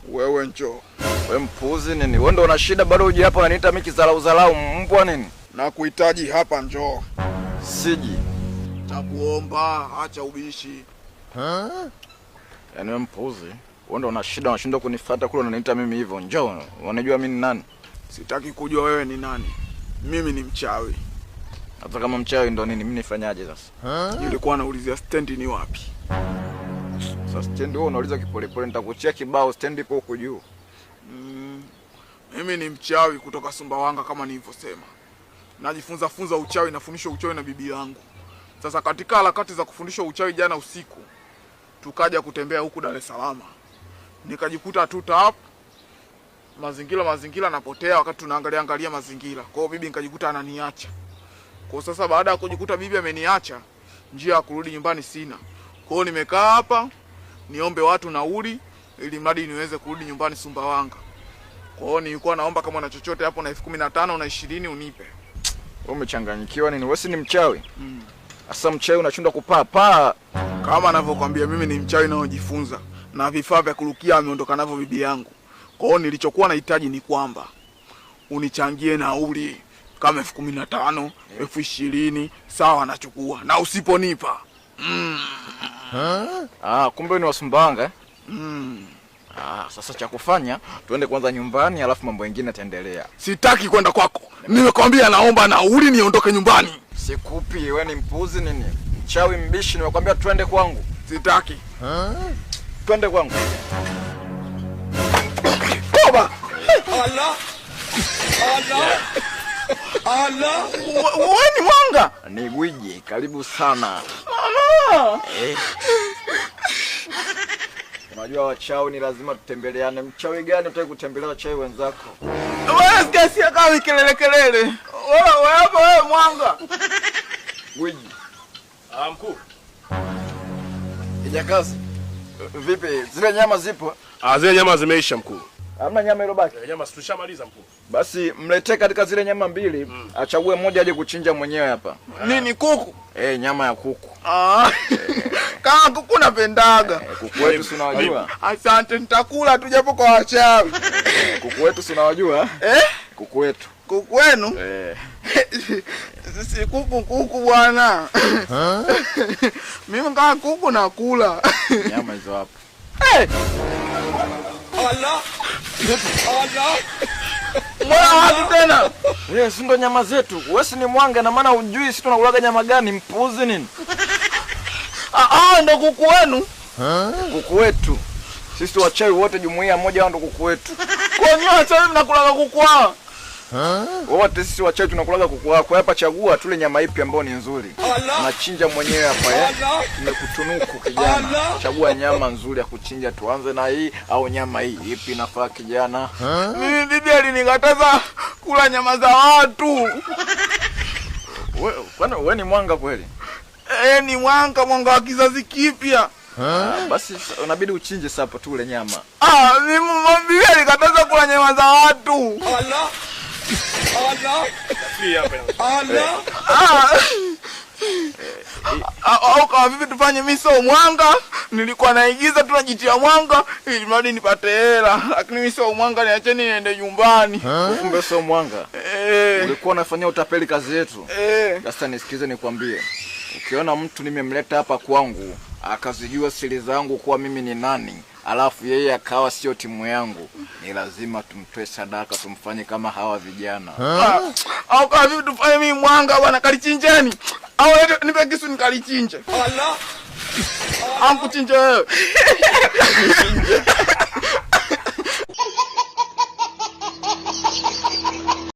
Wewe njoo. Wewe mpuzi nini? Wewe ndo una shida bado uje hapa unaniita mimi kizalau mbwa nini? Na kuhitaji hapa njoo. Siji. Nakuomba acha ubishi. Yaani wewe mpuzi. Wewe ndo una shida unashindwa kunifuata kule unaniita mimi hivyo. Njoo. Unajua mimi ni nani? Sitaki kujua wewe ni nani. Mimi ni mchawi. Hata kama mchawi ndo nini? Mimi nifanyaje sasa? Nilikuwa naulizia stendi ni wapi? Sasa stendi wewe unauliza kipolepole nitakuachia kibao stendi iko huko juu. Mimi ni mchawi kutoka Sumbawanga kama nilivyosema. Najifunza uchawi, nafundishwa uchawi na bibi yangu. Sasa katika harakati za kufundishwa uchawi jana usiku, tukaja kutembea huku Dar es Salaam. Nikajikuta tu tap mazingira napotea wakati tunaangalia mazingira. Kwa hiyo bibi nikajikuta ananiacha. Kwa sasa baada ya kujikuta bibi ameniacha, njia ya kurudi nyumbani sina. Kwa hiyo nimekaa hapa niombe watu nauli ili mradi niweze kurudi nyumbani Sumbawanga. Kwa hiyo nilikuwa naomba kama una chochote hapo na 15,000 na 20 unipe. Wewe umechanganyikiwa nini? Wewe si ni mchawi? Asa mchawi unashindwa kupaa. Kama anavyokuambia mimi ni mchawi naojifunza na vifaa vya kurukia ameondoka navyo bibi yangu. Kwa hiyo nilichokuwa nahitaji ni kwamba unichangie nauli kama 15,000, 20,000 sawa nachukua. Na usiponipa kumbe ni wa Sumbawanga sasa cha kufanya tuende kwanza nyumbani alafu mambo mengine yataendelea. Sitaki kwenda kwako. Nimekwambia naomba nauli niondoke nyumbani. Sikupi, wewe ni mpuzi nini? Mchawi mbishi, nimekwambia twende kwangu. Sitaki. Twende kwangu. Toba. Allah. Wewe ni mwanga? Ni gwiji, karibu sana. Unajua wachawi ni lazima tutembeleane. Mchawi gani utaki kutembelea wachawi wenzako? Wewe skesi akawi kelele. Wewe mwanga. Gwiji. Mkuu. Kijakazi. Vipi? Zile nyama zipo? Zile nyama zimeisha mkuu. Hamna nyama ilobaki? Nyama tushamaliza mkuu. Basi mletee katika zile nyama mbili, achague moja aje kuchinja mwenyewe hapa. Nini kuku? Nyama ya kuku. Kama kuku napendaga. Kuku wetu si unawajua? Asante nitakula tu japo kwa wachawi. Kuku wetu si unawajua? Kuku wetu. Kuku wenu? Si kuku bwana. Mimi kama kuku nakula. Nyama hizo hapo. Allah. Mbona wapi tena? Si ndo nyama zetu. Wewe si ni mwanga na maana hujui sisi tunakulaga nyama gani, mpuzi nini? Ndo kuku wenu? Kuku wetu. Sisi wachawi wote jumuiya moja hao ndo kuku wetu. Kwa nini wachawi mnakulaga kuku hao? Wote sisi wachawi tunakulaga kuku wako. Hapa chagua tule nyama ipi ambayo ni nzuri. Unachinja mwenyewe hapa Nimekutunuku kijana. Chagua nyama nzuri ya kuchinja, tuanze na hii au nyama hii ipi inafaa kijana? Mimi bibi alinikataza kula nyama za watu. Wewe ni mwanga kweli? Ni mwanga wa kizazi kipya. Basi unabidi uchinje sasa tule nyama. Mimi bibi alikataza kula nyama za watu. Kama vipi tufanye mimi sio mwanga? Nilikuwa naigiza tunajitia mwanga ili mradi nipate hela, lakini mimi sio mwanga, niacheni niende nyumbani. Kumbe sio mwanga. Ulikuwa unafanyia utapeli kazi yetu. Sasa nisikize nikwambie. Ukiona mtu nimemleta hapa kwangu akazijua siri zangu kuwa mimi ni nani, alafu yeye akawa sio timu yangu, ni lazima tumtoe sadaka, tumfanye kama hawa vijana. Au kama vipi tufanye mimi mwanga bwana, kalichinjeni. Au nipe kisu nikalichinje. Allah. Amkuchinje wewe.